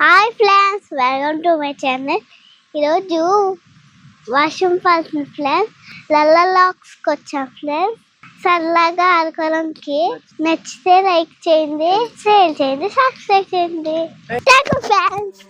Hi friends, welcome to my channel. ఈరోజు వర్షం పడుతుంది ఫ్రెండ్స్. లల్లలాక్స్కి వచ్చాం ఫ్రెండ్స్. సరదాగా ఆడుకోవడానికి. నచ్చితే లైక్ చేయండి, షేర్ చేయండి, సబ్స్క్రైబ్ చేయండి. Thank you friends.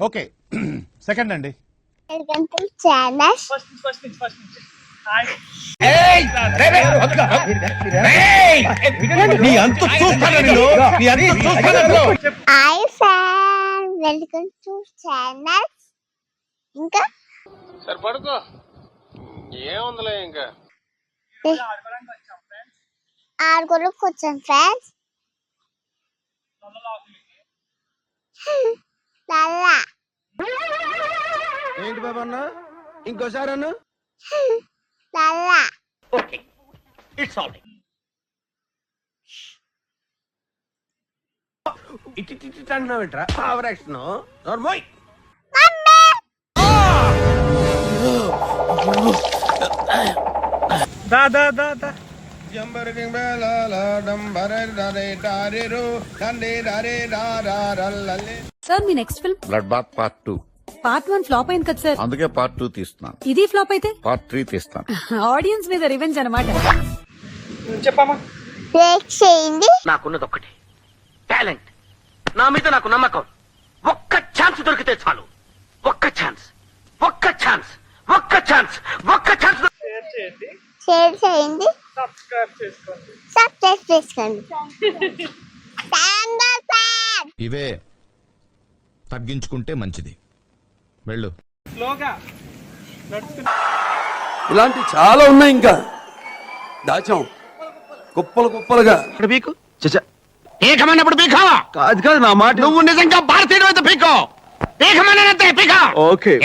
Okay, second అండి. ఇంకా సరే పడుకో, ఏముందిలే ఇంకా ఆడుకోవడానికి వచ్చాను ఫ్రెండ్స్. లల్లా ఏంటి బాబా అన్న, ఇంకోసారి అన్న. లల్లా ఓకే, ఇట్స్ ఆల్ రైట్. ఇటు అంటున్నావేంట్రా? Power action normal. సార్, మీ next film blood bath part 2. Part 1 flop అయింది కదా సార్. అందుకే పార్ట్ 2 తీస్తున్నాను. ఇది ఫ్లాప్ అయితే పార్ట్ 3 తీస్తాను. ఆడియన్స్ మీద రివెంజ్ అన్నమాట. బ్రేక్ చేయండి. నాకున్నది ఒక్కటే టాలెంట్. నా మీద నాకు నమ్మకం. ఒక్క ఛాన్స్ దొరికితే చాలు. ఒక్క ఛాన్స్, ఒక్క ఛాన్స్, ఒక్క ఛాన్స్, ఒక్క ఛాన్స్. షేర్ చేయండి, సబ్స్క్రైబ్ చేసుకోండి. ఇవే తగ్గించుకుంటే మంచిది. వెళ్ళు. ఇలాంటి చాలా ఉన్నాయి, ఇంకా దాచాం కుప్పలు కుప్పలుగా. పీకు పీకమన్నప్పుడు పీకావా? కాదు కాదు, నా మాట నువ్వు నిజంగా భారతీయుడు అయితే పీకో. పీకమన్నంతే పీకా. ఓకే.